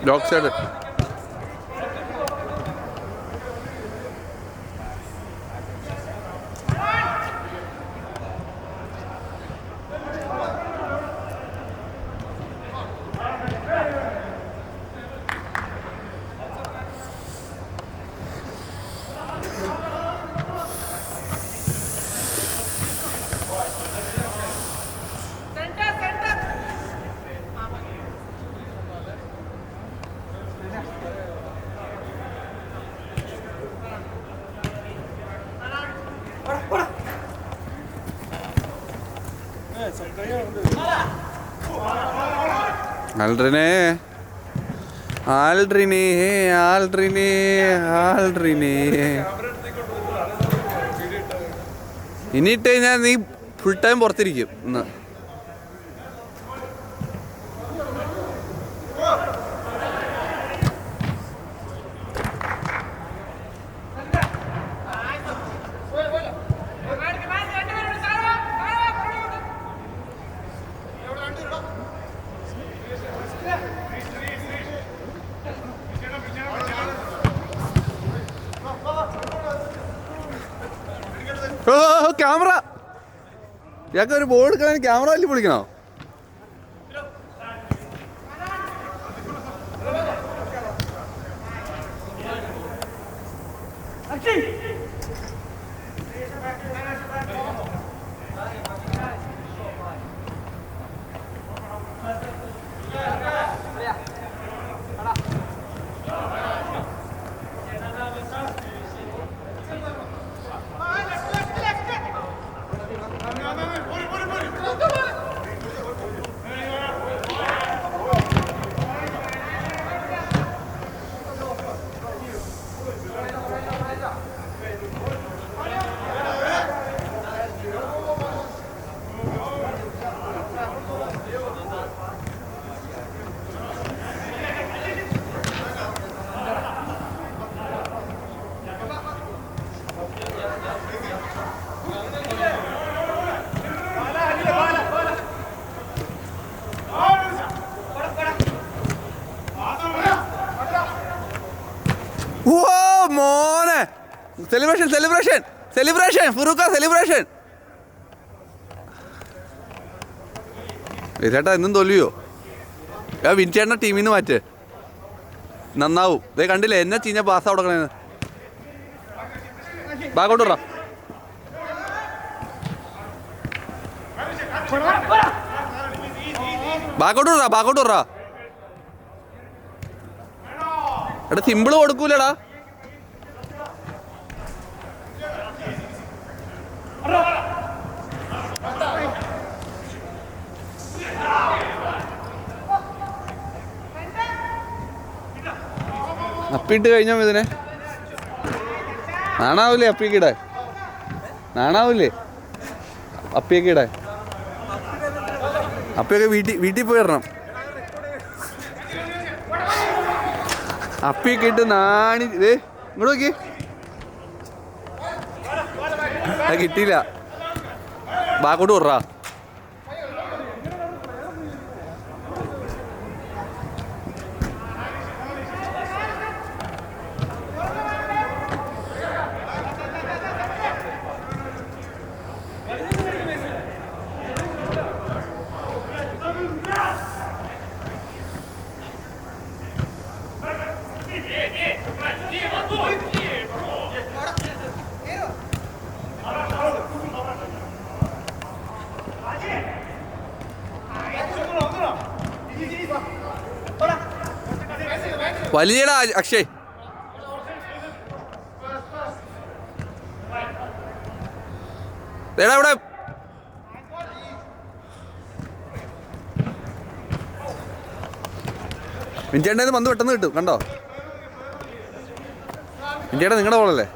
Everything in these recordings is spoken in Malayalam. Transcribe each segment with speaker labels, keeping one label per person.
Speaker 1: Dog side. ഇനി ഇട്ട് കഴിഞ്ഞാൽ നീ ഫുൾ ടൈം പുറത്തിരിക്കും ഇന്ന്. ക്യാമറ ഇയാൾക്ക് ഒരു ബോർഡ് എടുക്കാൻ ക്യാമറ വലിയ പൊളിക്കണോ? മോനെ സെലിബ്രേഷൻ ഫുറൂക്ക സെലിബ്രേഷൻ. ചേട്ടാ എന്നും തോൽവിയോ? വിൻചേട്ടനെ ടീമിൽ നിന്ന് മാറ്റ്, നന്നാവും. ഇതേ കണ്ടില്ലേ എന്നെ ചീഞ്ഞ പാസ് കൊടുക്കണേന്ന്. ബാക്കോട്ട് വിടറാ, ബാക്കോട്ട് വിടറാ. എടാ സിമ്പിള് കൊടുക്കൂലടാ. അപ്പിട്ട് കഴിഞ്ഞോ ഇതിനെ? നാണാവൂലേ അപ്പിയൊക്കെ ഇടാൻ? നാണാവൂലേ അപ്പിയൊക്കെ ഇടാൻ? അപ്പിയൊക്കെ വീട്ടിൽ പോയി ഇടണം. അപ്പിയൊക്കെ ഇട്ട് നാണി. ഇതേ ഇങ്ങോട്ട് നോക്കി, കിട്ടിയില്ല. ബാക്കോട്ട് വിടറാ. വലിയടാ അക്ഷയ്. എടാ ഇവിടെ മിഞ്ചേട്ടേന്ന് പന്ത് പെട്ടെന്ന് കിട്ടും. കണ്ടോ മിഞ്ചേട്ടാ, നിങ്ങളുടെ ബോളല്ലേ?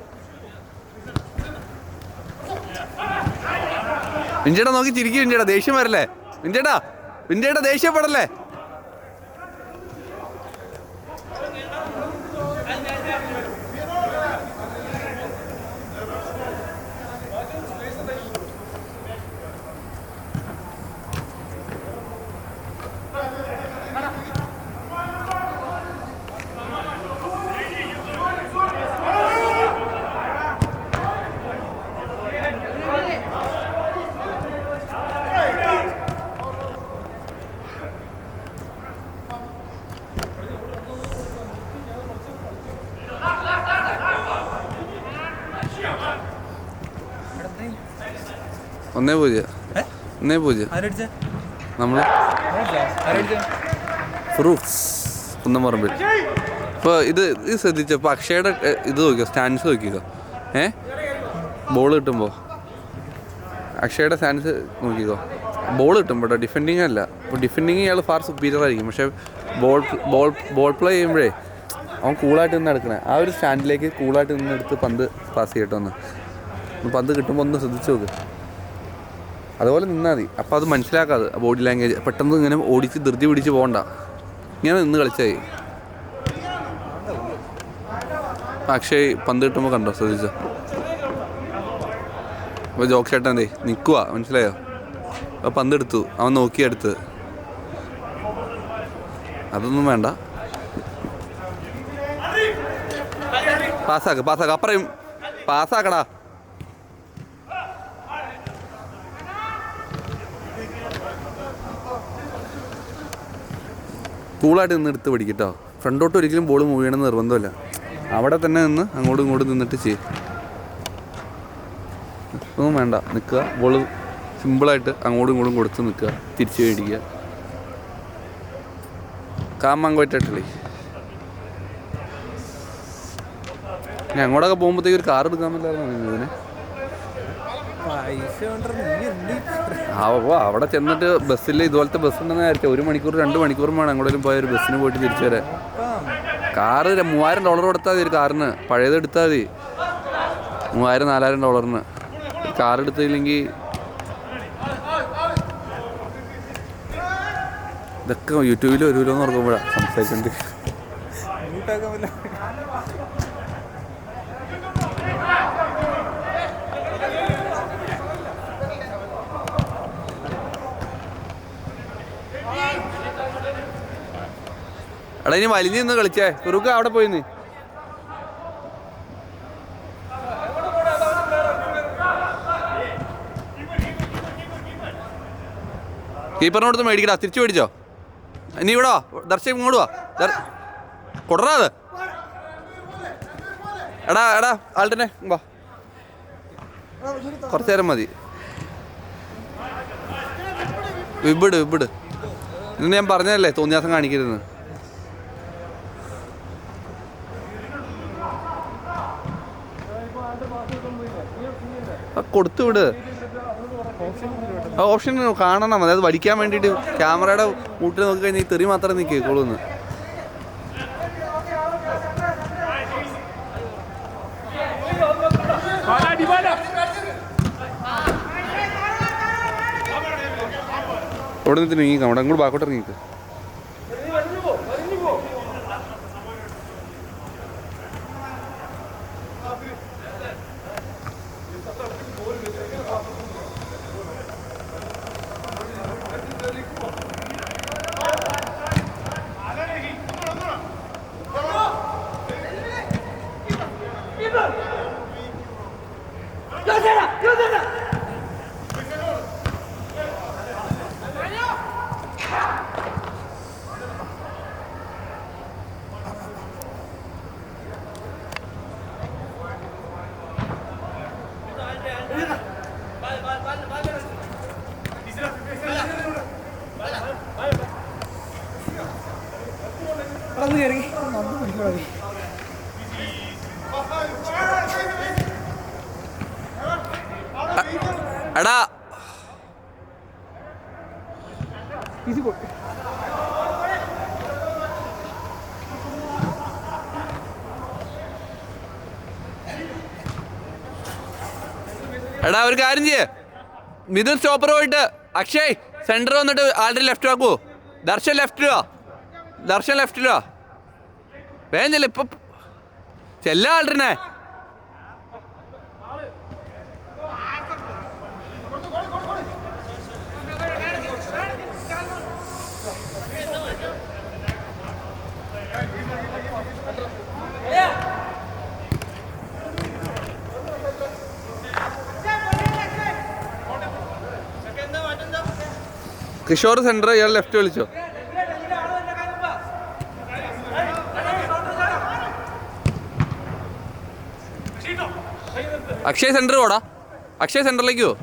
Speaker 1: മിഞ്ചേട്ടാ നോക്കി ചിരിക്കും. മിഞ്ചേട്ടാ ദേഷ്യം വരല്ലേ? മിഞ്ചേട്ടാ ദേഷ്യപ്പെടല്ലേ? 1-0. 1-0. നമ്മൾ ഫ്രൂട്ട്സ് കുന്നംപറമ്പിൽ. ഇപ്പോൾ ഇത് ശ്രദ്ധിച്ചോ, ഇപ്പോൾ അക്ഷയുടെ ഇത് നോക്കിയോ, സ്റ്റാൻസ് നോക്കിക്കോ. ബോൾ കിട്ടുമ്പോൾ അക്ഷയുടെ സ്റ്റാൻസ് നോക്കിക്കോ. ബോൾ കിട്ടുമ്പോൾ കേട്ടോ, ഡിഫെൻഡിങ് അല്ല. ഇപ്പോൾ ഡിഫെൻഡിങ് ഇയാൾ ഫാർ സുപ്പീരിയർ ആയിരിക്കും, പക്ഷേ ബോൾ പ്ലേ ചെയ്യുമ്പോഴേ അവൻ കൂളായിട്ട് നിന്ന് എടുക്കണേ. ആ ഒരു സ്റ്റാൻഡിലേക്ക് കൂളായിട്ട് നിന്ന് എടുത്ത് പന്ത് പാസ് ചെയ്യട്ടോ. പന്ത് കിട്ടുമ്പോൾ ഒന്ന് ശ്രദ്ധിച്ച് നോക്ക്. അതുപോലെ നിന്നാൽ മതി. അപ്പോൾ അത് മനസ്സിലാക്കാതെ ബോഡി ലാംഗ്വേജ് പെട്ടെന്ന് ഇങ്ങനെ ഓടിച്ച് ധൃതി പിടിച്ച് പോകണ്ട, ഇങ്ങനെ നിന്ന് കളിച്ചായി. അക്ഷയ് പന്ത് കിട്ടുമ്പോൾ കണ്ടോ, ശ്രദ്ധിച്ചോ. അപ്പോൾ ജോക്ക് ചേട്ടൻ എന്തേ നിൽക്കുക, മനസ്സിലായോ? അപ്പോൾ പന്ത് എടുത്തു, അവൻ നോക്കിയെടുത്ത്. അതൊന്നും വേണ്ട, പാസ്സാക്ക് അപ്പറയും പാസ്സാക്കടാ. കൂളായിട്ട് നിന്ന് എടുത്ത് പിടിക്കട്ടോ. ഫ്രണ്ടോട്ട് ഒരിക്കലും ബോൾ മൂവ് ചെയ്യണമെന്ന് നിർബന്ധമില്ല. അവിടെ തന്നെ നിന്ന് അങ്ങോട്ടും ഇങ്ങോട്ടും നിന്നിട്ട് ചെയ്യും. ഒന്നും വേണ്ട, നിൽക്കുക. ബോൾ സിമ്പിളായിട്ട് അങ്ങോട്ടും ഇങ്ങോട്ടും കൊടുത്ത് നിൽക്കുക, തിരിച്ച് മേടിക്കുക. കാമാങ്കോയിട്ടല്ലേ. ഞാൻ അങ്ങോട്ടൊക്കെ പോകുമ്പോഴത്തേക്ക് ഒരു കാർ എടുക്കാൻ പറ്റില്ലായിരുന്നു ഇതിന്. അവിടെ ചെന്നിട്ട് ബസ്സിൽ ഇതുപോലത്തെ ബസ് ഉണ്ടെന്ന് വിചാരിച്ചാൽ 1 മണിക്കൂർ 2 മണിക്കൂറും വേണം അങ്ങോട്ടും പോയ ഒരു ബസ്സിന് പോയിട്ട് തിരിച്ചു വരാൻ. കാറ് $3000 കൊടുത്താൽ മതി ഒരു കാറിന്. പഴയത് എടുത്താൽ മതി $3000-4000. കാർ എടുത്തില്ലെങ്കിൽ ഇതൊക്കെ യൂട്യൂബിൽ വരുമല്ലോ എന്ന് ഓർക്കുമ്പോഴാണ് സംസാരിച്ചിട്ടുണ്ട്. എടാ ഇനി വലിഞ്ഞ് നിന്ന് കളിച്ചേ. കുറുക്ക് അവിടെ പോയിന്ന് കീപ്പറിനോടത്ത് മേടിക്കടാ, തിരിച്ചു മേടിച്ചോ. ഇനി ഇവിടെ വാ, ദർശൻ ഇങ്ങോട്ട് വാ, കൊടറാ അത്. എടാ ആൾട്ടനെ വാ, കുറച്ചു നേരം മതി. വിബിട് ഇന്ന് ഞാൻ പറഞ്ഞതല്ലേ തോന്നിയാസം കാണിക്കരുതെന്ന്. കൊടുത്തു വിട്. ഓപ്ഷൻ കാണണം, അതായത് വലിക്കാൻ വേണ്ടിയിട്ട് ക്യാമറയുടെ മൂട്ടിൽ നോക്കി കഴിഞ്ഞാൽ ഈ തെറി മാത്രമേ നീ കേൾക്കുള്ളൂ. അവിടെ നിന്ന് നീക്കാം, അവിടെ അങ്ങോട്ട് ബാക്കോട്ട് ഇറങ്ങിക്ക്. എടാ എടാ ഒരു കാര്യം ചെയ്യേ, മിഥുൻ സ്റ്റോപ്പർ പോയിട്ട് അക്ഷയ് സെന്റർ വന്നിട്ട് ആളുടെ ലെഫ്റ്റ് ആക്കുവോ. ദർശൻ ലെഫ്റ്റിലോ വേഗം ചെല്ല. ഇപ്പൊ ചെല്ല ആൾട്ടനെ. കിഷോർ സെന്റർ, ഇയാൾ ലെഫ്റ്റ് കളിച്ചോ. അക്ഷയ് സെന്റർ പോടാ, അക്ഷയ് സെന്ററിലേക്ക് പോ.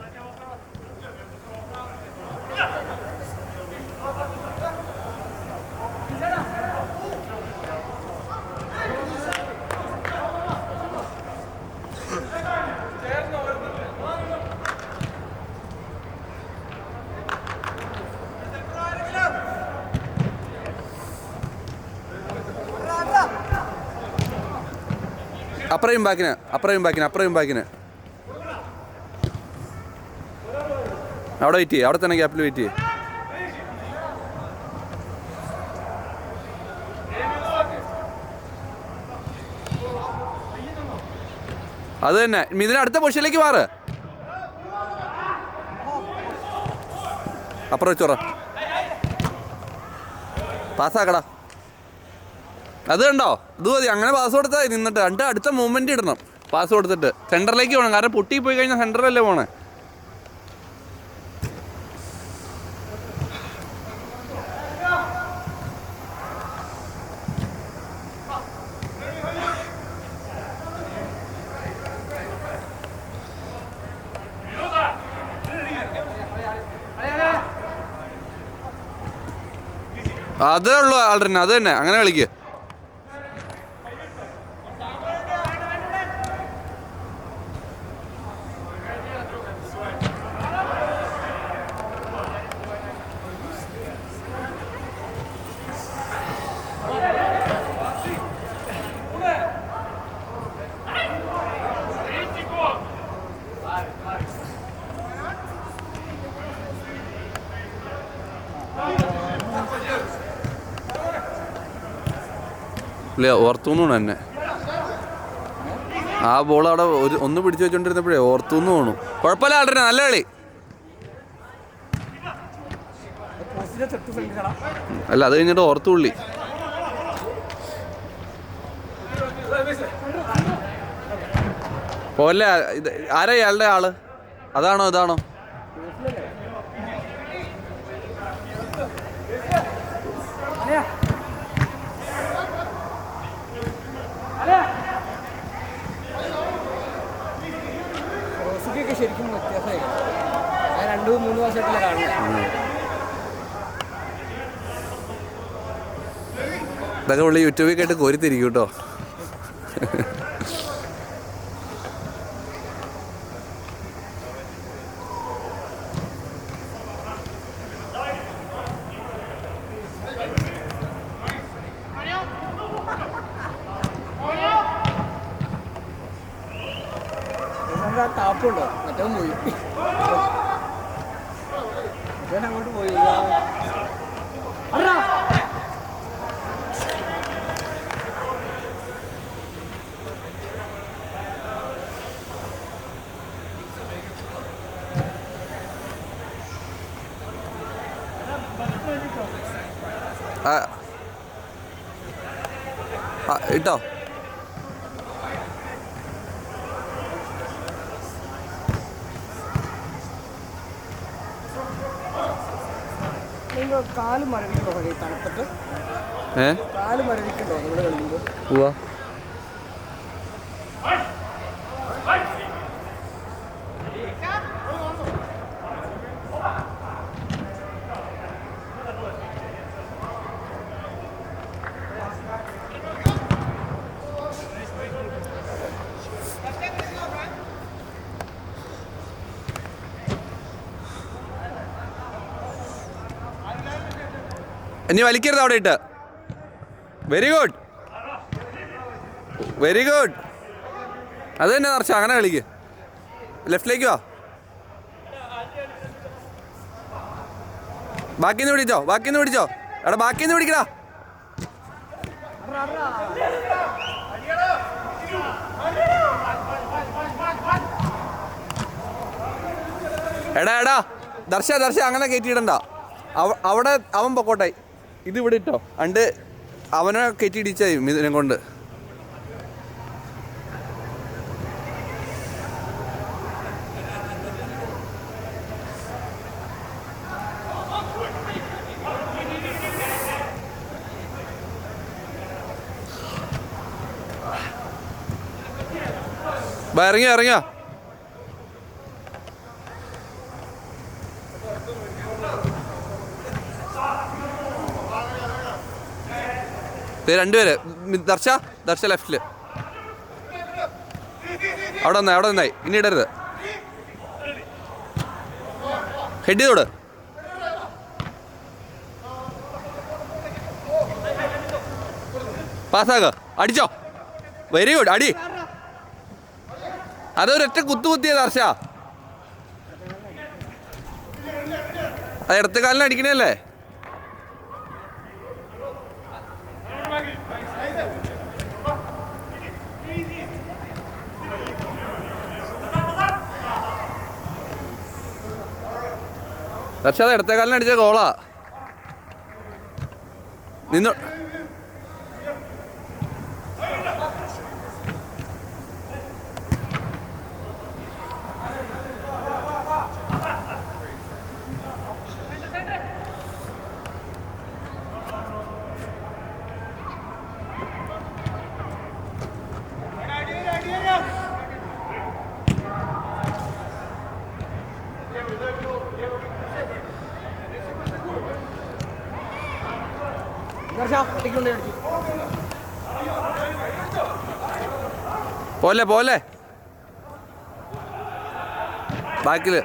Speaker 1: അപ്പുറയും ബാക്കിന് അവിടെ വെയിറ്റ് ചെയ്യ്, അവിടെ തന്നെ ഗ്യാപ്പിൽ വെയിറ്റ് ചെയ്യ്. അത് തന്നെ ഇതിന് അടുത്ത പൊസിഷനിലേക്ക് മാറ്. അപ്പുറം വെച്ചോറ പാസ്സാക്കടാ. അത് കണ്ടോ, ഇത് മതി. അങ്ങനെ പാസ് കൊടുത്താൽ നിന്നിട്ട് അടുത്ത മൂവ്മെൻറ്റ് ഇടണം. പാസ് കൊടുത്തിട്ട് സെൻറ്ററിലേക്ക് പോകണം. കാരണം പൊട്ടി പോയി കഴിഞ്ഞാൽ സെൻറ്ററിലല്ലേ പോണേ. അതേ ഉള്ളൂ ആൾറെഡി. അത് തന്നെ അങ്ങനെ കളിക്കുക. ഇല്ല, ഓർത്തുനിന്ന് തന്നെ ആ ബോൾ അവിടെ ഒന്ന് പിടിച്ചു വെച്ചോണ്ടിരുന്നപ്പോഴേ ഓർത്തുനിന്ന് പോണു. കുഴപ്പമില്ല ആൾറെഡി, നല്ല കളി. അല്ല, അത് കഴിഞ്ഞിട്ട് ഓർത്തുള്ളി. പോലെ ഇത് ആരാ ഇയാളുടെ ആള്? അതാണോ ഇതാണോ?
Speaker 2: ശരിക്കും വ്യത്യാസമായി. ഞാൻ 2-3 വർഷമായിട്ടില്ല കാണുന്നത്.
Speaker 1: ഇതൊക്കെ പുള്ളി യൂട്യൂബിൽ കേട്ട് കോരിത്തിരിക്കും കേട്ടോ.
Speaker 2: ടാപ്പുണ്ടോ? മറ്റവൻ പോയി, മറ്റവൻ അങ്ങോട്ട് പോയി.
Speaker 1: ഇട്ടോ
Speaker 2: കാല് മരവിക്കണ്ടോ? തണുത്തിട്ട് കാല് മരവിക്കണ്ടോ നമ്മുടെ കളിക്കുമ്പോൾ?
Speaker 1: ഇനി വലിക്കരുത് അവിടെ ഇട്ട്. Very good, very good. അത് തന്നെ നിറച്ച അങ്ങനെ കളിക്ക്. ലെഫ്റ്റിലേക്ക് വാ. ബാക്കിന്ന് പിടിച്ചോ, ബാക്കിന്ന് പിടിച്ചോ. എടാ ബാക്കിന്ന് പിടിക്കടാ. എടാ ദർശ അങ്ങനെ കയറ്റിയിടണ്ട. അവിടെ അവൻ പൊക്കോട്ടെ. ഇത് ഇവിടെ ഇട്ടോ. അണ്ട് അവനെ കയറ്റിയിടിച്ചായി ഇതിനെ കൊണ്ട്. ഇറങ്ങിയ രണ്ടുപേര്. ദർശ ലെഫ്റ്റില്. അവിടെ നിന്നായി. ഇനി ഇടരുത്. ഹെഡ് ചെയ്തോട്. പാസ്സാക. അടിച്ചോ. Very good. അടി. അതൊരൊറ്റ കുത്തിയത് ഹർഷ. അത് ഇടത്തെ കാലിന് അടിക്കണല്ലേ? ഹർഷ അത് ഇടത്തെ കാലിന് അടിച്ച ഗോളാ. നിന്നോ പോലെ ബാക്കില്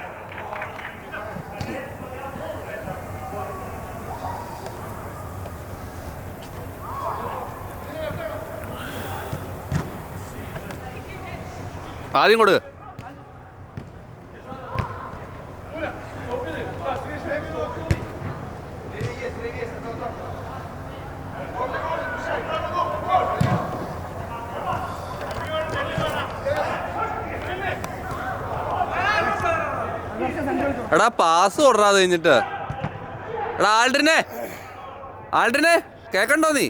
Speaker 1: ആദ്യം കൊടുക്ക്. എടാ പാസ് കൊടുറാതെ കഴിഞ്ഞിട്ട്. എടാ ആൾഡ്രിനെ കേക്കണ്ടോ നീ?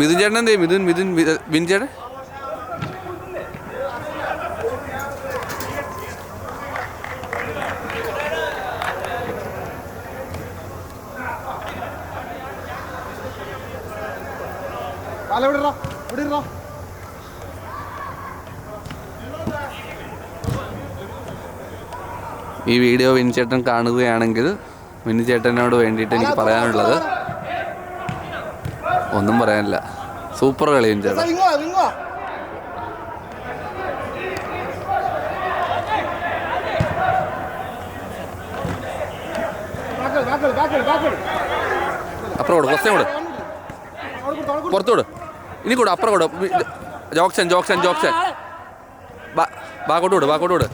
Speaker 1: മിഥുൻ ചേട്ടൻ എന്തേ? വിൻ ചേട്ടൻ ഈ വീഡിയോ വിൻചേട്ടൻ കാണുകയാണെങ്കിൽ വിൻചേട്ടനോട് വേണ്ടിയിട്ട് എനിക്ക് പറയാനുള്ളത് ഒന്നും പറയാനില്ല. സൂപ്പർ കളി വിൻചേട്ടൻ. അപ്പുറം കൊടു, കുറച്ചും കൂടെ പുറത്തുകൂട്. ഇനി കൂടെ അപ്പുറം കൂടെ. ജോക്സൺ ബാക്കോട്ട് വിട്.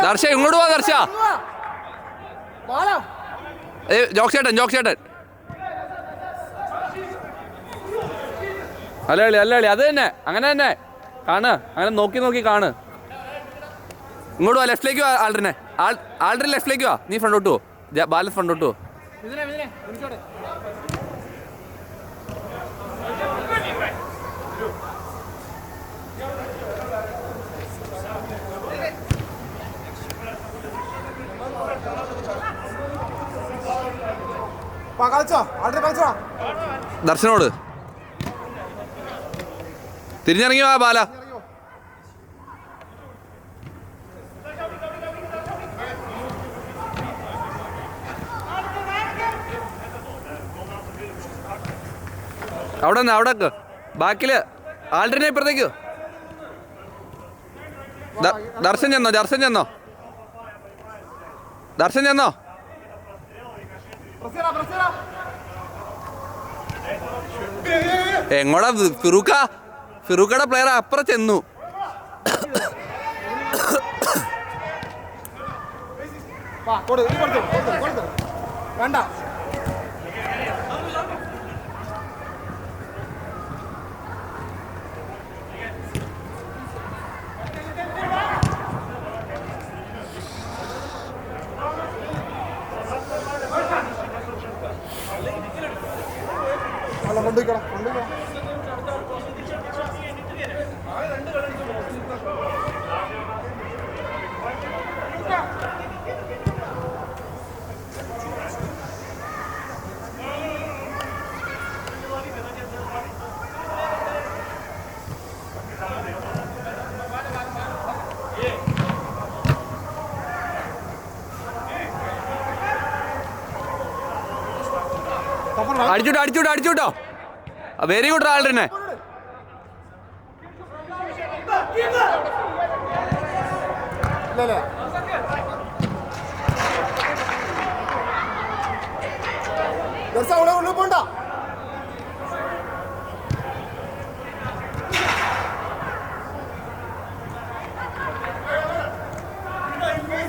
Speaker 1: ദർശ ഇങ്ങോട്ട് പോവാ. ദർശ ജോക്സേട്ടൻ അല്ല അത് തന്നെ, അങ്ങനെ തന്നെ കാണ്. അങ്ങനെ നോക്കി കാണ്. ഇങ്ങോട്ട് വാ, ലെഫ്റ്റിലേക്ക് വാ. ആൾഡ്രിൻ ലെഫ്റ്റിലേക്ക് വാ. നീ ഫ്രണ്ടോട്ട് പോ. ബാലൻസ് ഫ്രണ്ടോട്ട് പോ. ദർശനോട് തിരിഞ്ഞിറങ്ങി വാ ബാല. അവിടെ ബാക്കില് ആൾഡ്രിനെ ഇപ്പുറത്തേക്ക്. ദർശൻ ചെന്നോ. എങ്ങോടാ ഫിറൂക്കയുടെ പ്ലെയർ അപ്പുറം ചെന്നു.
Speaker 2: വേണ്ട കൊണ്ടുപോയിക്കോളാം.
Speaker 1: അടിച്ചുട്ടോ വെരി ഗുഡ് ആൾഡ്രിനെ.
Speaker 2: പോണ്ട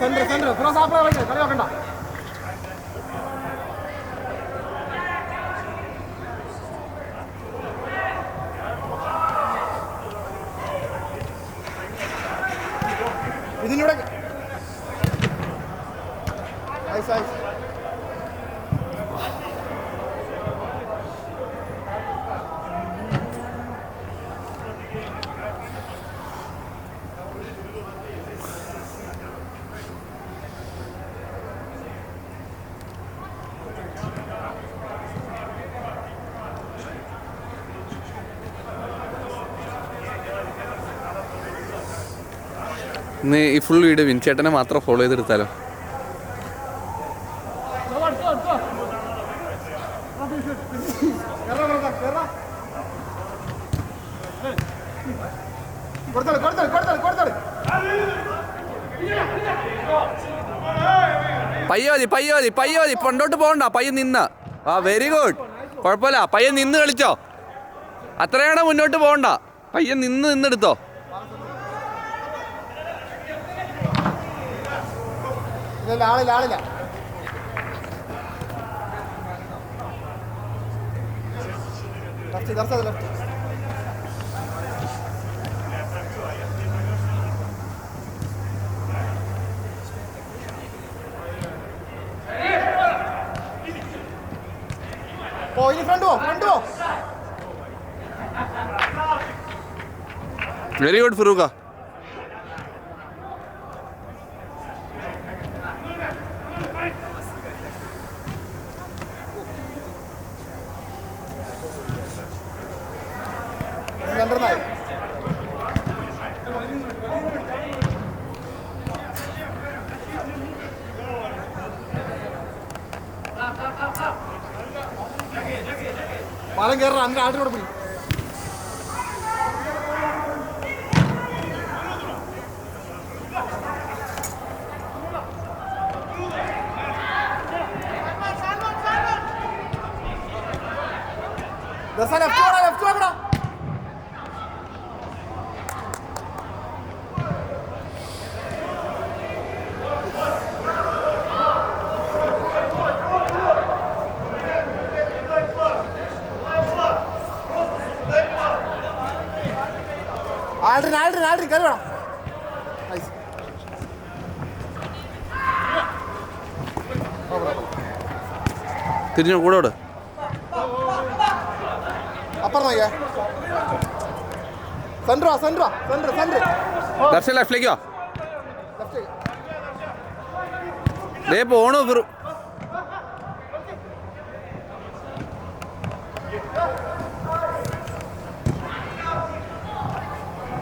Speaker 2: സെന്റർ ക്രോസ് ആപ്പ് കളി നോക്കണ്ട. ഇതിലൂടെ
Speaker 1: ഇന്ന് ഈ ഫുൾ വീഡിയോ വിൻചേട്ടനെ മാത്രം ഫോളോ ചെയ്തെടുത്താലോ? പയ്യോതി പണ്ടോട്ട് പോകണ്ട. പയ്യൻ നിന്ന്. ആ വെരി ഗുഡ്. കുഴപ്പമില്ല, പയ്യൻ നിന്ന് കളിച്ചോ. അത്രയാണ് മുന്നോട്ട് പോകണ്ട. പയ്യൻ നിന്നെടുത്തോ.
Speaker 2: ആളില്ല
Speaker 1: വെരി ഗുഡ് ഫിറൂഖ.
Speaker 2: പാലം കയറാ അങ്ങനെ ആട്ടിനോട് പിടി. ലെഫ്റ്റ് വാ. ആൾഡ്രിൻ കയറി വേണം.
Speaker 1: തിരിഞ്ഞു കൂടെ
Speaker 2: അപ്പുറം നോക്കിയേ. സെന്റർ
Speaker 1: ലെഫ്റ്റിലേക്കോ ദേ പോണു.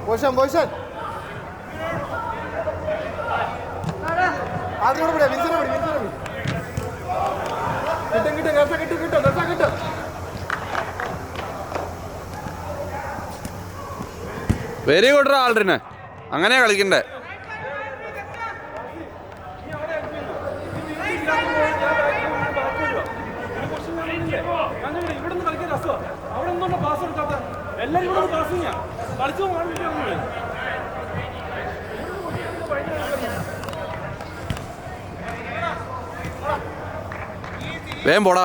Speaker 2: പൊസിഷൻ ആദ്യം പിടി. കിട്ടും.
Speaker 1: വെരി ഗുഡ് ആൾഡ്രിനെ. അങ്ങനെയാ കളിക്കണ്ടേ. വേഗം പോടാ.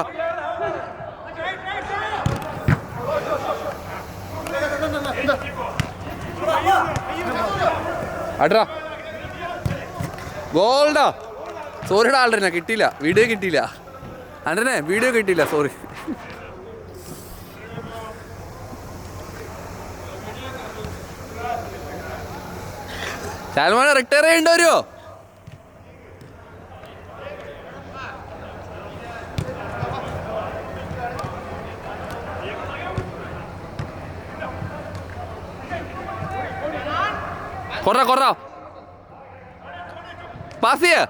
Speaker 1: അട്രാ ഗോൾഡാ. സോറിടാ ആൾഡ്രിനെ, കിട്ടിയില്ല. വീഡിയോ കിട്ടിയില്ല ആൾഡ്രിനെ, വീഡിയോ കിട്ടിയില്ല. സോറി. സാൽമാനെ റിട്ടയർ ചെയ്യേണ്ടി വരുമോ? കൊറ പാസ് ചെയ്യ.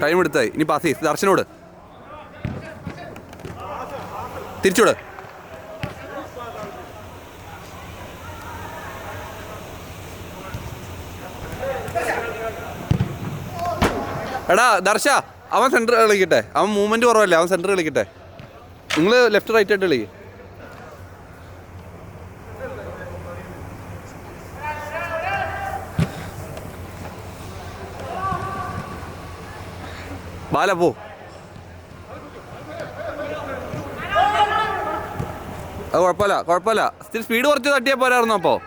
Speaker 1: ടൈം എടുത്തായി. ഇനി പാസ് ചെയ്ത് ദർശനോട് തിരിച്ചോട്. എടാ ദർശ, അവൻ സെൻറ്റർ കളിക്കട്ടെ. അവൻ മൂവ്മെൻറ്റ് കുറവല്ലേ, അവൻ സെൻറ്റർ കളിക്കട്ടെ. നിങ്ങൾ ലെഫ്റ്റ് റൈറ്റ് ആയിട്ട് കളിക്കും. ബാല പോ. അത് കുഴപ്പമില്ല. ഇത്തിരി സ്പീഡ് കുറച്ച് തട്ടിയാൽ പോരായിരുന്നു. അപ്പോൾ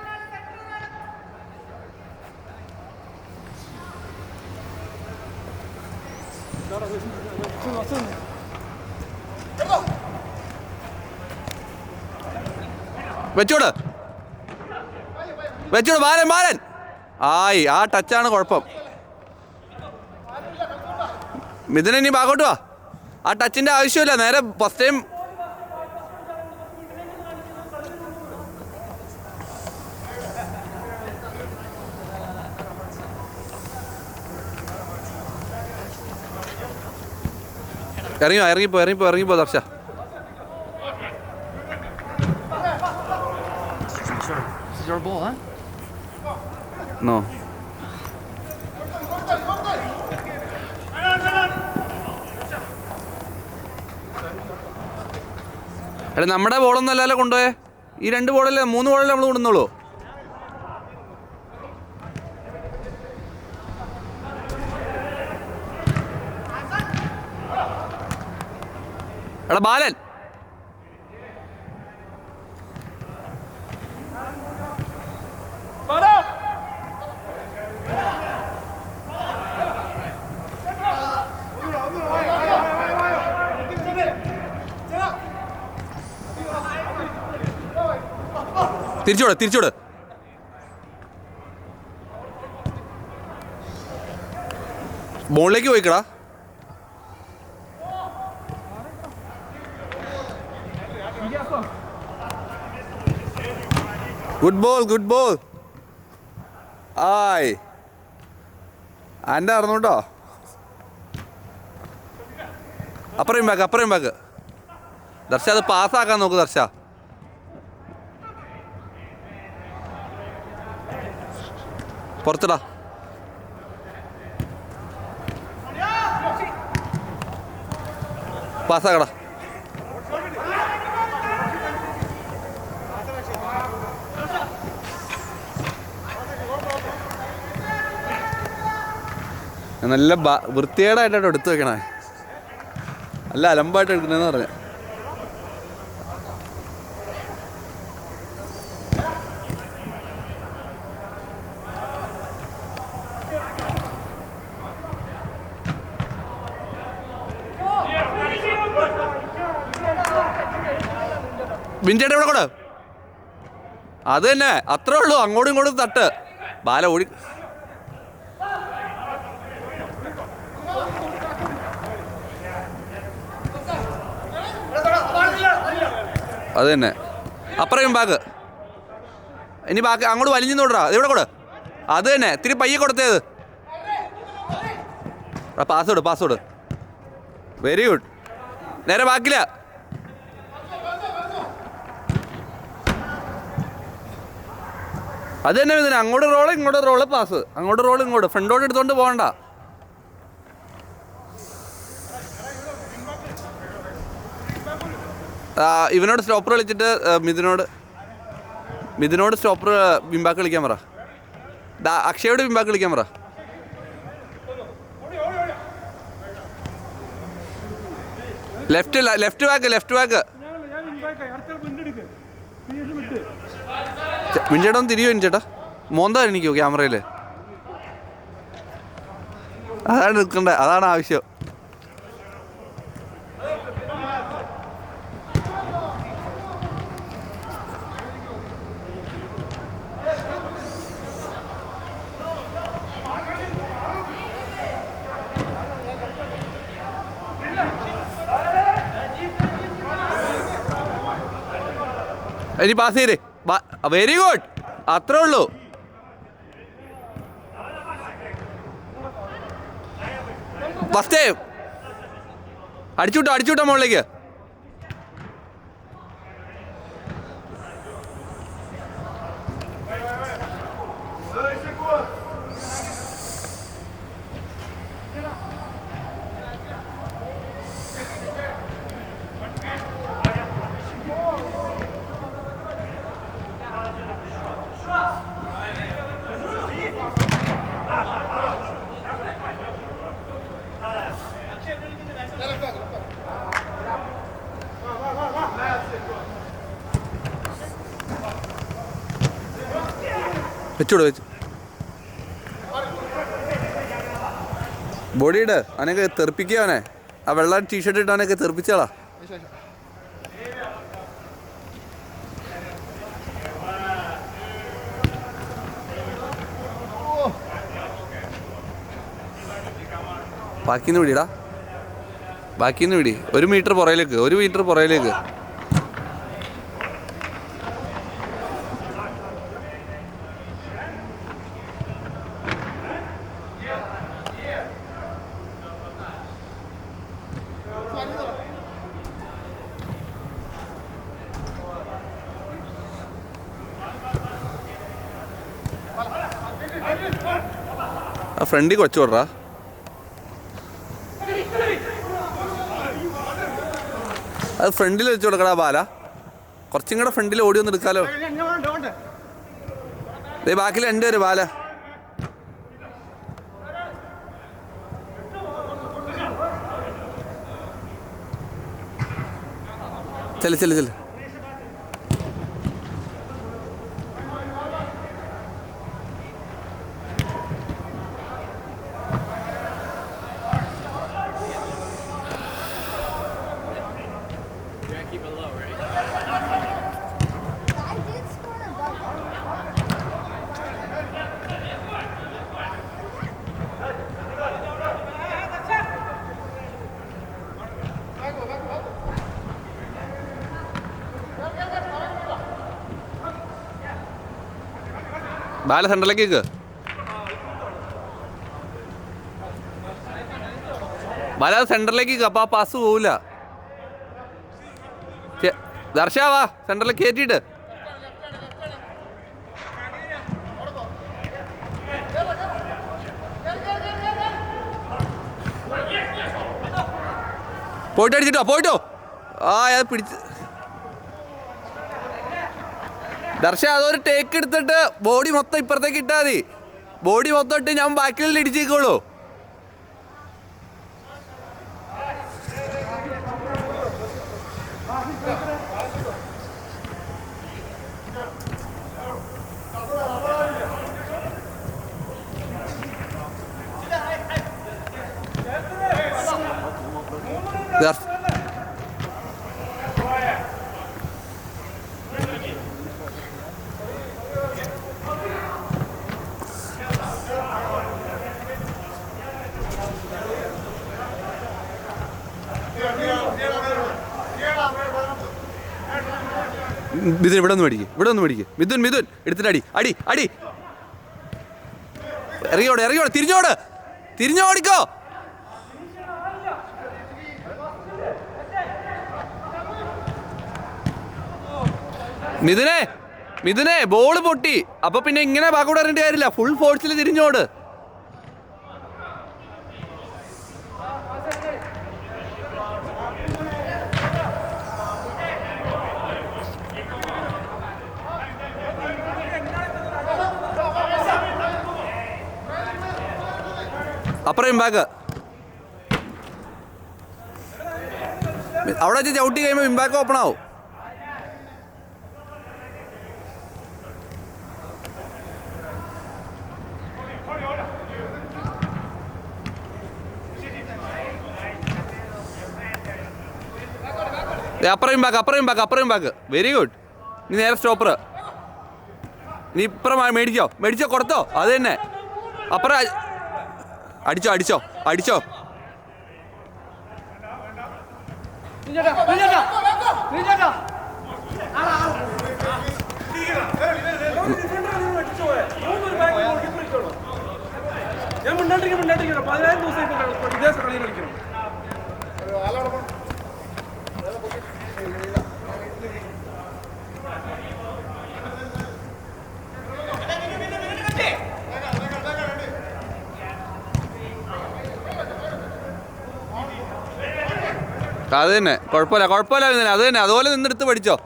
Speaker 1: വെച്ചോട് ബാലൻ. ആയി, ആ ടച്ചാണ് കുഴപ്പം. മിഥുന ഇനി ബാഗോട്ട് വാ. ആ ടച്ചിൻ്റെ ആവശ്യമില്ല. നേരെ ഫസ്റ്റ് ടൈം ഇറങ്ങിപ്പോ Darsha.
Speaker 3: This is your ball, huh?
Speaker 1: No. എടാ നമ്മുടെ ബോളൊന്നും അല്ലല്ലോ കൊണ്ടുപോയേ. ഈ 2 ബോളല്ലേ 3 ബോളല്ലേ നമ്മൾ കൊണ്ടുവന്നുള്ളൂ. എടാ ബാലൻ, തിരിച്ചോട്. ബോളിലേക്ക് പോയിക്കടാ. Good ball. ആയ്, എൻ്റെ അറിഞ്ഞു കേട്ടോ. അപ്പുറം ബാക്ക്. ദർശ അത് പാസ്സാക്കാൻ നോക്ക് ദർശ. പുറത്തിടാ. പാസ്സാക്കടാ. നല്ല വൃത്തികേടായിട്ടോ എടുത്തു വെക്കണേ. നല്ല അലമ്പായിട്ട് എടുക്കണെന്ന് പറഞ്ഞ. വിൻചേട്ട ഇവിടെ കൂടെ. അത് തന്നെ, അത്രേ ഉള്ളൂ. അങ്ങോട്ടും ഇങ്ങോട്ടും തട്ട്. ബാല ഓടി. അത് തന്നെ, അപ്പുറം ബാക്ക്. ഇനി ബാക്ക് അങ്ങോട്ട് വലിഞ്ഞു നോടാ. അത് ഇവിടെ കൂടെ. അത് തന്നെ, ഇത്തിരി പയ്യെ കൊടുത്തേത്. പാസ്വേഡ്. Very good. നേരെ ബാക്കില്ല. അത് തന്നെ ഇതിന് അങ്ങോട്ട് റോള് ഇങ്ങോട്ട് റോള് പാസ്. അങ്ങോട്ട് റോള് ഇങ്ങോട്ട്. ഫ്രണ്ടോട്ട് എടുത്തോണ്ട് പോകണ്ട. ഇവനോട് സ്റ്റോപ്പർ കളിച്ചിട്ട് മിഥുനോട് സ്റ്റോപ്പർ ബിംബാക്ക് കളിക്കാൻ പറ. അക്ഷയോട് ബിംബാക്ക് കളിക്കാൻ പറ. Left back. വിൻചേട്ടാ ഒന്ന് തിരിയോ വിൻചേട്ടാ. മോന്താ എനിക്കോ ക്യാമറയിൽ. അതാണ് നിൽക്കണ്ടേ, അതാണ് ആവശ്യം. ഇനി പാസ് ചെയ്തേ. Very good. അത്രേ ഉള്ളൂ. ഫസ്റ്റേ അടിച്ചുവിട്ടോ മുകളിലേക്ക്. വെച്ചോട് വെച്ച് ബോഡി ഇട്. അവനൊക്കെ തെറിപ്പിക്കുക. അവനെ ആ വെള്ള ടീഷർട്ട് ഇട്ട് അവനൊക്കെ തെറിപ്പിച്ചാളാ. ബാക്കിന്ന് വിടിടാ, ബാക്കിന്ന് വിടി. 1 മീറ്റർ പുറയിലേക്ക്. ആ ഫ്രണ്ടിൽ കൊച്ചു വിടറാ. അത് ഫ്രണ്ടിൽ വെച്ച് കൊടുക്കടാ ബാല. കുറച്ചും കൂടെ ഫ്രണ്ടിൽ ഓടി ഒന്ന് എടുക്കാലോ. ബാക്കിൽ 2 പേര് ബാല. ചെല്ല്. ബാല സെൻറ്ററിലേക്ക് കേക്ക്. ബാല സെൻറ്ററിലേക്ക് കേക്ക്. അപ്പോൾ ആ പാസ് പോവില്ല. ദർശാവാ സെൻറ്ററിലേക്ക് കയറ്റിയിട്ട്. പോയിട്ടോ. ആ അത് പിടിച്ച്. ദർശ അതൊരു ടേക്ക് എടുത്തിട്ട് ബോഡി മൊത്തം ഇപ്പുറത്തേക്ക് ഇട്ടാൽ മതി. ബോഡി മൊത്തം ഇട്ട് ഞാൻ ബാക്കിൽ ഇടിച്ചേക്കോളൂ. മിഥുൻ ഇവിടെ ഒന്ന് മേടിക്ക്. മിഥുൻ എടുത്തിട്ട് അടി. ഇറങ്ങിയോട് തിരിഞ്ഞോടിക്കോ. മിഥുനെ ബോള് പൊട്ടി. അപ്പൊ പിന്നെ ഇങ്ങനെ ബാക്കോട് ഇറങ്ങേണ്ട കാര്യമില്ല. ഫുൾ ഫോഴ്സിൽ തിരിഞ്ഞോട്. അപ്പുറം ഇമ്പാക്ക്. അവിടെ വെച്ച് ചവിട്ടി കഴിയുമ്പോൾ ഇമ്പാക്ക് ഓപ്പൺ ആവും. അപ്പുറം ഇമ്പാക്ക്. Very good. നീ നേരെ സ്റ്റോപ്പർ. നീ ഇപ്പുറം മേടിച്ചോ കൊടുത്തോ. അത് തന്നെ. അപ്പുറം അടിച്ചോ.
Speaker 4: ഞാൻ മുന്നോട്ടേക്ക് 15 ദിവസം ഇതേ കളിയിൽ കളിക്കണം.
Speaker 1: അത് തന്നെ കുഴപ്പമില്ല അത് തന്നെ അതുപോലെ നിന്നെടുത്ത് പഠിച്ചോ.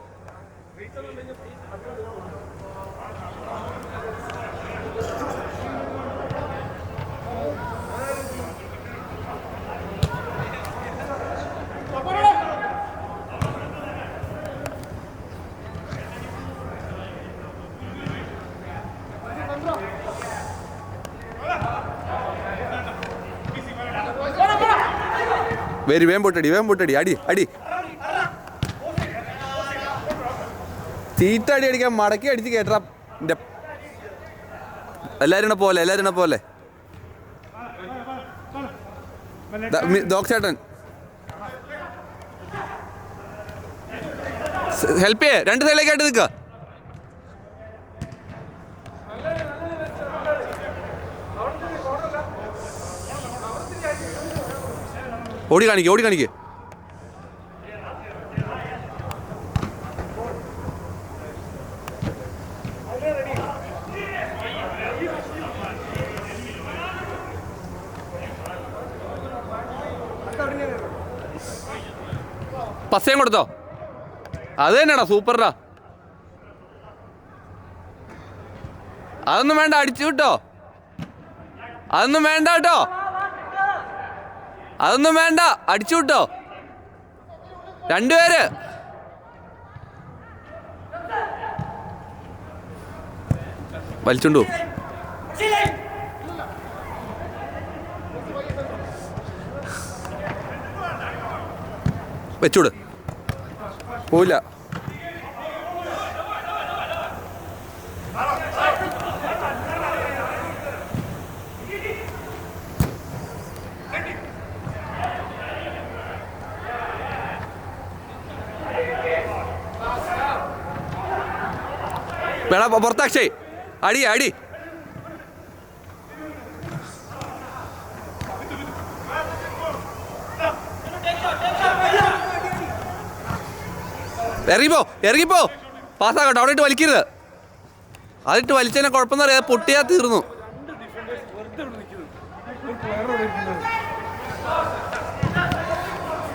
Speaker 1: വേഗം പൊട്ടടി അടി ചീത്തടി അടിക്കാൻ മടക്കി അടിച്ച് കേട്ടാ എൻ്റെ എല്ലാവരും പോലെ ചേട്ടൻ ഹെൽപ്പ് ചെയ്യേ 2 സൈഡിലേക്കായിട്ട് നിൽക്കുക. ഓടി കാണിക്ക് പസയം കൊടുത്തോ. അത് തന്നെയാടാ സൂപ്പറാ. അതൊന്നും വേണ്ട അടിച്ചു കിട്ടോ. അതൊന്നും വേണ്ട കേട്ടോ. അതൊന്നും വേണ്ട അടിച്ചു വിട്ടോ. 2 പേര് വലിച്ചുണ്ടോ. വെച്ചൂട് പോയില്ല. വേണ പുറത്താക്ഷേ അടി ഇറങ്ങിപ്പോ പാസ്സാകട്ടോ. അവിടെ ഇട്ട് വലിക്കരുത്. അതിട്ട് വലിച്ചതിനെ കുഴപ്പമെന്ന് അറിയാതെ പൊട്ടിയാ തീർന്നു.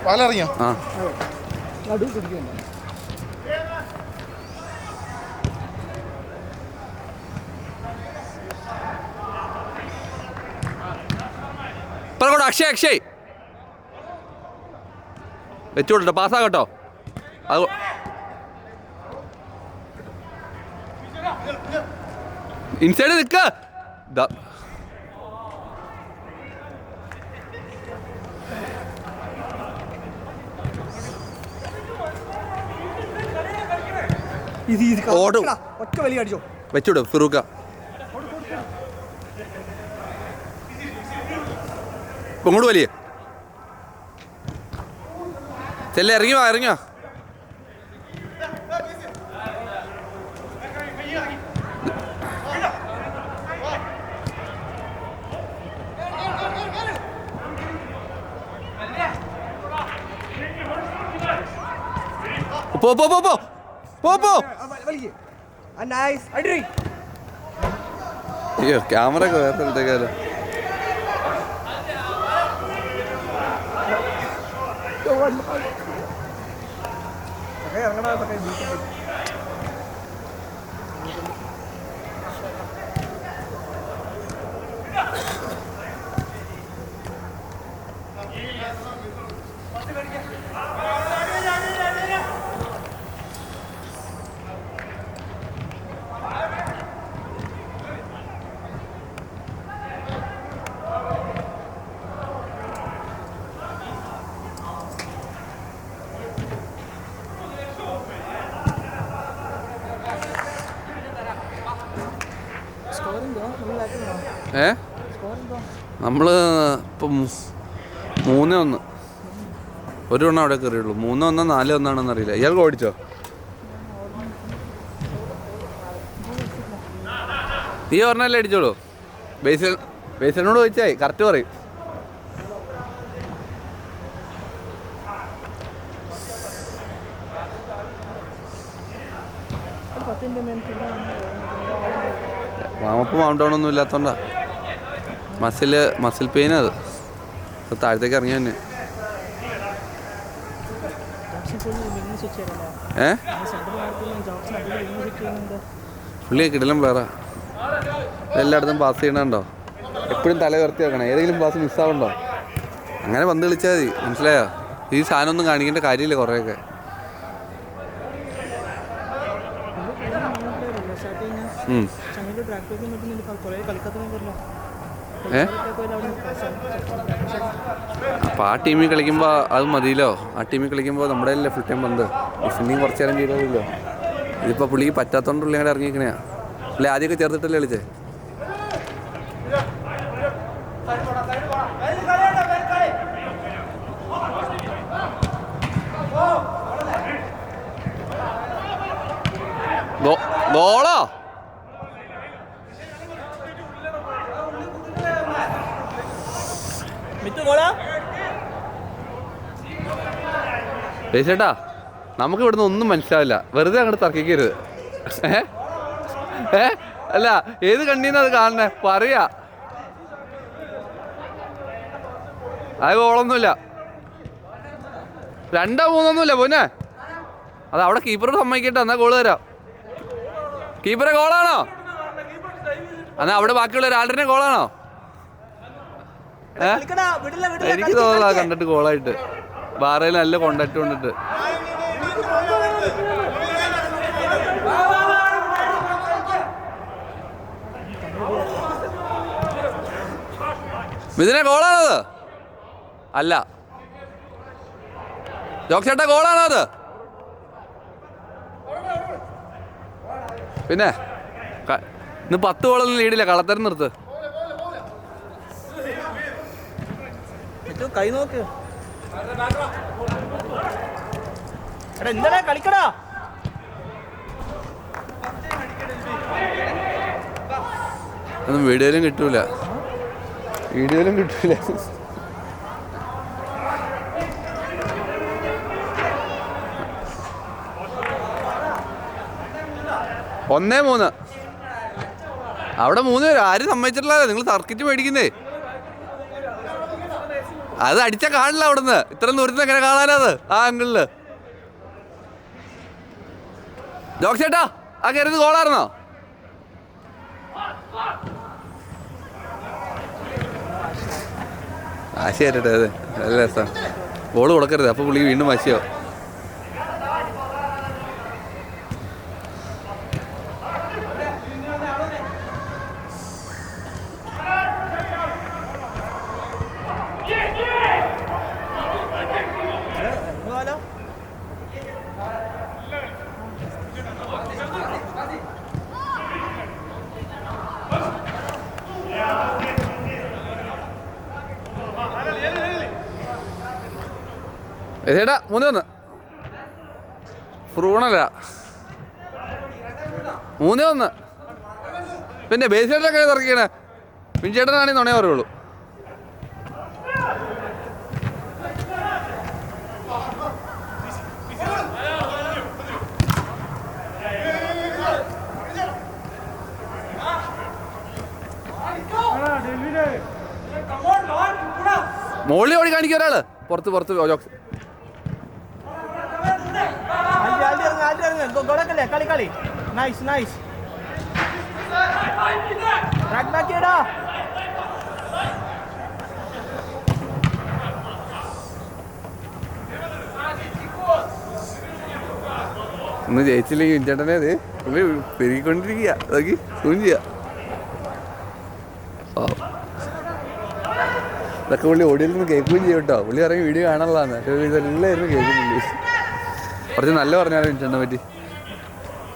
Speaker 1: ആ പറഞ്ഞോട്ടോ. അക്ഷയ് വെച്ചോട്ടോ പാസ്സാകട്ടോ. അത് ഇൻസൈഡ് നിൽക്ക. വെച്ചോട് ഫിറൂക്ക. ഇങ്ങോട്ട് വലിയ ചെല്ല ഇറങ്ങിയോ. പോ അയ്യോ ക്യാമറ ഒക്കെ വേറെ സ്ഥലത്തേക്കാലോ. നമ്മള് ഇപ്പം 3-1 ഒരു എണ്ണം അവിടെ കയറിയുള്ളൂ. 3-1 4-1 അറിയില്ല. ഇയാൾക്ക് ഓടിച്ചോ? നീ പറഞ്ഞല്ലേ അടിച്ചോളൂ. ബേസിൽ ബേസിനോട് ചോദിച്ചായി കറക്റ്റ് പറയും. വാമപ്പ് മൗണ്ട് ഡൗൺ ഒന്നും ഇല്ലാത്തോണ്ടാ. മസിൽ പെയിൻ അത് താഴത്തേക്ക് ഇറങ്ങി തന്നെ. പുള്ളി കിടലും വേറെ എല്ലായിടത്തും പാസ് ചെയ്യണുണ്ടോ? എപ്പോഴും തല ഉയർത്തി വെക്കണം. ഏതെങ്കിലും പാസ് മിസ്സാവുണ്ടോ? അങ്ങനെ പന്ത് കളിച്ചാൽ മതി. മനസ്സിലായോ? ഈ സാധനം ഒന്നും കാണിക്കേണ്ട കാര്യമില്ല. കുറേയൊക്കെ അപ്പോൾ ആ ടീമിൽ കളിക്കുമ്പോൾ അത് മതിയല്ലോ. ആ ടീമിൽ കളിക്കുമ്പോൾ നമ്മുടെ അല്ലേ ഫുൾ ടൈം പന്ത്. ഡിഫൻഡിങ് കുറച്ച് നേരം ചെയ്തതില്ലോ. ഇതിപ്പോൾ പുള്ളിക്ക് പറ്റാത്തോണ്ട് പുള്ളി അങ്ങനെ ഇറങ്ങിക്കണേ. അല്ലെ ആദ്യമൊക്കെ ചേർത്തിട്ടല്ലേ കളിച്ചേ. ഗോളോ? ചേട്ടാ നമുക്ക് ഇവിടുന്ന് ഒന്നും മനസ്സിലാവില്ല. വെറുതെ അങ്ങോട്ട് തർക്കിക്കരുത്. അല്ല ഏത് കണ്ണീന്ന് അത് കാണണേ പറയാ. അത് ഗോളൊന്നുമില്ല. 2-3 പോന്നെ. അത് അവിടെ കീപ്പറോട് സമ്മതിക്കട്ടെ. എന്നാ ഗോള് തരാം. കീപ്പറെ ഗോളാണോ? എന്നാ അവിടെ ബാക്കിയുള്ള ഒരാളുടെ ഗോളാണോ? എനിക്ക് തോന്നുന്നു കണ്ടിട്ട് ഗോളായിട്ട്. ബാറയിൽ നല്ല കോണ്ടാക്ട് കൊണ്ടിട്ട്. ഇതിനെ ഗോളാണത്? അല്ല. ജോക്സേട്ടാ ഗോളാണോ അത്? പിന്നെ ഇന്ന് 10 ഗോളൊന്നും ലീഡില്ല. കളത്തരം നിർത്ത്.
Speaker 2: കൈ നോക്ക്. എന്താ കളിക്കടാ?
Speaker 1: ഒന്നും വീഡിയോയിലും കിട്ടൂല. ഒന്നേ 3 അവിടെ 3 പേര്. ആരും സമ്മതിച്ചിട്ടില്ല. നിങ്ങൾ തർക്കിച്ച് മേടിക്കുന്നേ. അത് അടിച്ച കാണില്ല. അവിടുന്ന് ഇത്ര ദൂരത്ത് എങ്ങനെ കാണാനത്? ആ ആംഗിളില്. ജോക്സ് ചേട്ടാ ആ കയറിയത് ഗോളായിരുന്നോ? ആശയായിട്ടെ. അതെ നല്ല രസമാണ്. ഗോള് കൊടുക്കരുത്. അപ്പോൾ പുള്ളി വീണ്ടും വാശിയോ. ചേട്ടാ 3-1 ഫ്രൂണല്ല. 3-1. പിന്നെ ബേസിലൊക്കെ തർക്കിക്കണേ. പിഞ്ചേട്ടനാണെങ്കിൽ നുണേ പറയുള്ളൂ. മോളി ഓടി കാണിക്കും ഒരാള്. പുറത്ത് ജോക്സ്.
Speaker 2: കളി നൈസ് നൈസ്.
Speaker 1: ഒന്ന് ജയിച്ചില്ലെങ്കിൽ ഇഞ്ചേട്ടനെ അത് പുള്ളി പെരുകിക്കൊണ്ടിരിക്കുക. നോക്കി സൂം ചെയ്യാം. ഇതൊക്കെ പുള്ളി ഓടിയിൽ നിന്ന് കേൾക്കുകയും ചെയ്യും കേട്ടോ. പുള്ളി ഇറങ്ങി വീഡിയോ കാണാനുള്ളതാണ്. ഇതെല്ലായിരുന്നു കേൾക്കും പുള്ളി. കുറച്ച് നല്ല പറഞ്ഞാലും ഇഞ്ചേട്ടനെ പറ്റി.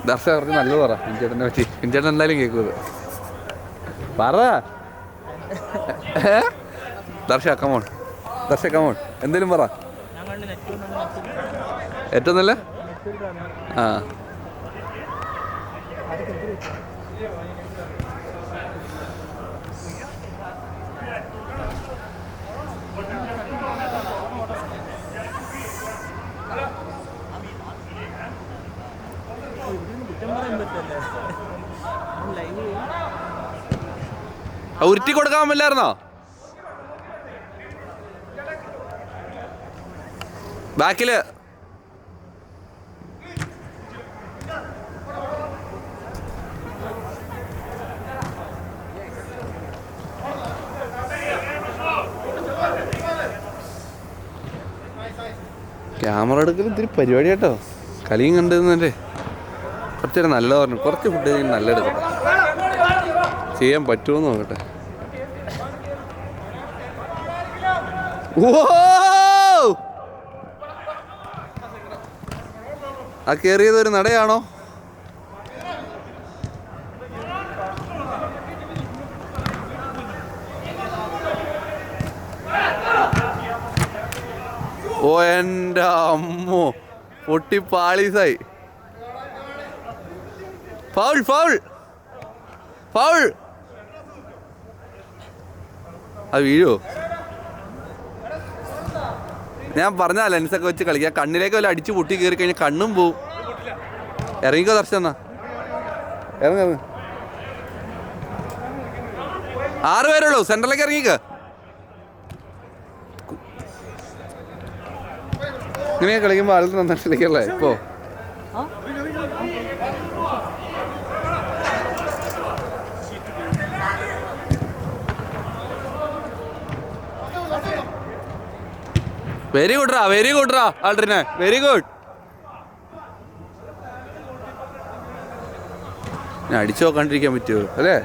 Speaker 1: ദർശ കുറച്ച് നല്ലത് പറ ഇഞ്ചേട്ടനെ പറ്റി. ഇഞ്ചേട്ടൻ എന്തായാലും കേൾക്കുന്നത് പറ. ദർശ കമോൺ എന്തേലും പറ. ഏറ്റവും നല്ല ആ ഉരുട്ടി കൊടുക്കാൻ പറ്റില്ലായിരുന്നോ? ബാക്കില് ക്യാമറ എടുക്കൽ ഇത്തിരി പരിപാടി കേട്ടോ. കളിയും കണ്ടല്ലേ കുറച്ച് നേരം നല്ല പറഞ്ഞു. കുറച്ച് ഫുഡ് നല്ല എടുക്കട്ടെ, ചെയ്യാൻ പറ്റുമോ നോക്കട്ടെ. ആ കയറിയത് ഒരു നടയാണോ? ഓ എൻ്റെ അമ്മോ, പൊട്ടി പാളീസായി. Foul foul foul. അത് വീഴുവോ? ഞാൻ പറഞ്ഞ ലെൻസൊക്കെ വെച്ച് കളിക്കുക. കണ്ണിലേക്ക് വല്ല അടിച്ച് പൊട്ടി കയറി കഴിഞ്ഞാൽ കണ്ണും പോവും. ഇറങ്ങിക്കോ ദർശനം എന്നാ, ഇറങ്ങ. 6 പേരുള്ളൂ. സെൻറ്ററിലേക്ക് ഇറങ്ങിക്ക. ഇങ്ങനെ കളിക്കുമ്പോൾ ആൾക്ക് നന്നായിട്ട് കളിക്കല്ലേ ഇപ്പോ? വെരി ഗുഡ് റാ ആൾട്രിനെ, വെരി ഗുഡ്. ഞാൻ അടിച്ചു നോക്കാണ്ടിരിക്കാൻ പറ്റുമോ അല്ലേ?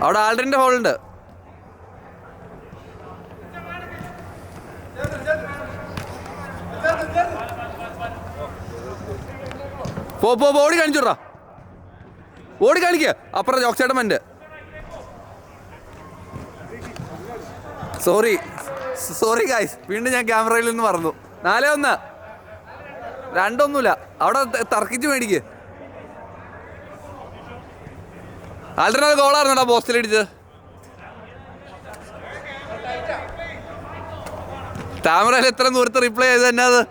Speaker 1: അവിടെ ആൾട്രിന്റെ ഹോളുണ്ട്. ഓടി കാണിച്ചോടാ, ഓടി കാണിക്കുക. അപ്പുറം ജോക്സേട്ടൻ. സോറി ഗായ്സ്, വീണ്ടും ഞാൻ ക്യാമറയിൽ നിന്ന് പറഞ്ഞു. 4-1, 2-1. അവിടെ തർക്കിച്ച് മേടിക്ക്. ആൾറെഡി അത് ഗോളായിരുന്നോടാ പോസ്റ്റിലടിച്ചത്. ക്യാമറയിൽ എത്ര ദൂരത്ത് റിപ്ലൈ ചെയ്ത് തന്നെ അത്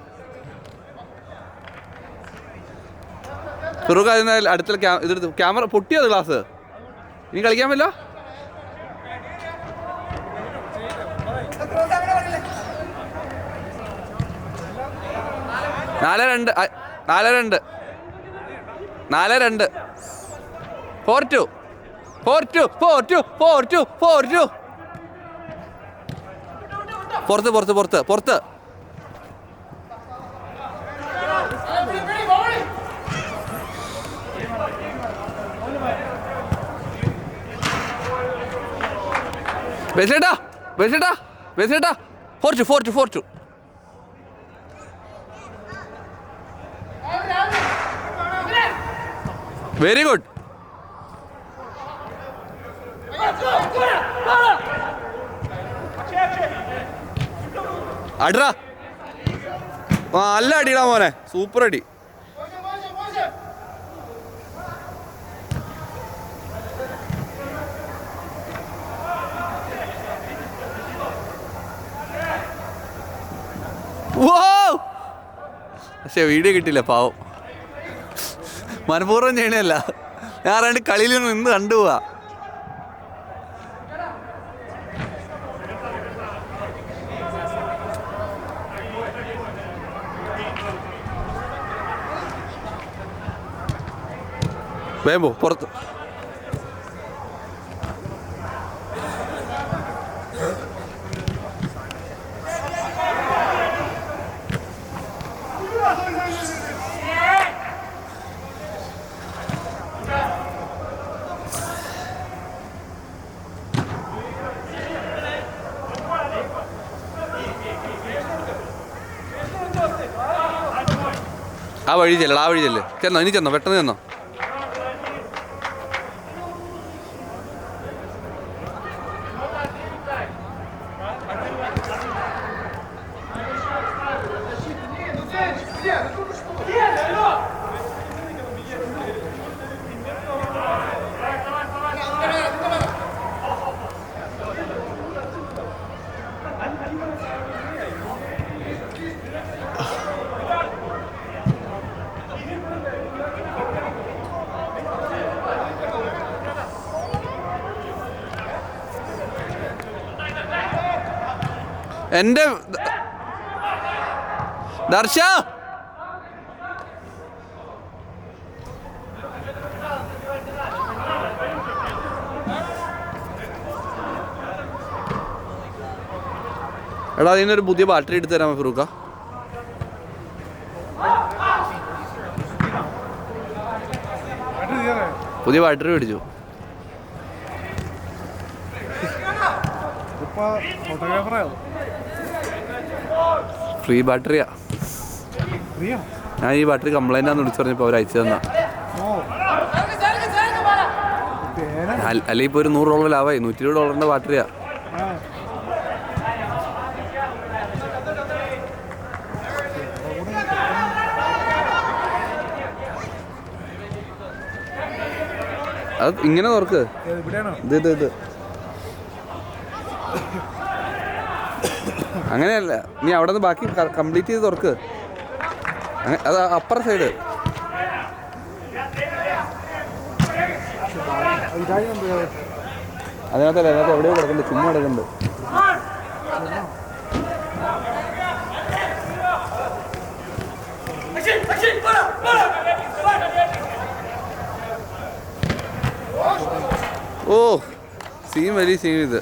Speaker 1: ഫിറൂഖ്. അതിനാൽ അടുത്ത ഇതെടുത്ത് ക്യാമറ പൊട്ടിയത് ഗ്ലാസ്. ഇനി കളിക്കാൻ പറ്റില്ല. നാല് രണ്ട് 4-2. പുറത്ത്. ബെസേട്ടാ 4-2. Very good. അടിടാ, നല്ല അടിടാ മോനെ, സൂപ്പർ അടി. പക്ഷെ വീഡിയോ കിട്ടില്ല, പാവം. മനഃപൂർവ്വം ചെയ്യണല്ല, ഞാൻ 2 കളിയിൽ നിന്ന് കണ്ടുപോവാ. വേമ്പോ പുറത്ത്. ആ വഴി ചെല്ലേ. ഇനി ചെന്നോ, പെട്ടെന്ന് ചെന്നോ. എൻ്റെ ദർശ എടാ അതിനൊരു പുതിയ ബാറ്ററി എടുത്ത് തരാമോ ഫിറൂക്ക? പുതിയ ബാറ്ററി മേടിച്ചു. ഫ്രീ ബാറ്ററിയാ. ഞാൻ ഈ ബാറ്ററി കംപ്ലൈൻ്റ് ആണെന്ന് വിളിച്ചു പറഞ്ഞപ്പോൾ അവർ അയച്ചു തന്നാ. അല്ലെങ്കിൽ ഇപ്പോൾ ഒരു $100 ലാഭമായി. $120 ബാറ്ററിയാ. അത് ഇങ്ങനെ തുറക്ക്. ഇത് അങ്ങനെയല്ല, നീ അവിടെ നിന്ന് ബാക്കി കംപ്ലീറ്റ് ചെയ്ത് തുറക്ക്. അത് അപ്പുറ സൈഡ്. അതിനകത്തല്ല, അതിനകത്ത് എവിടെയോ കിടക്കുന്നുണ്ട്, ചുമ്മാ കിടക്കുന്നുണ്ട്. ഓ സീൻ വലിയ സീൻ ഇത്.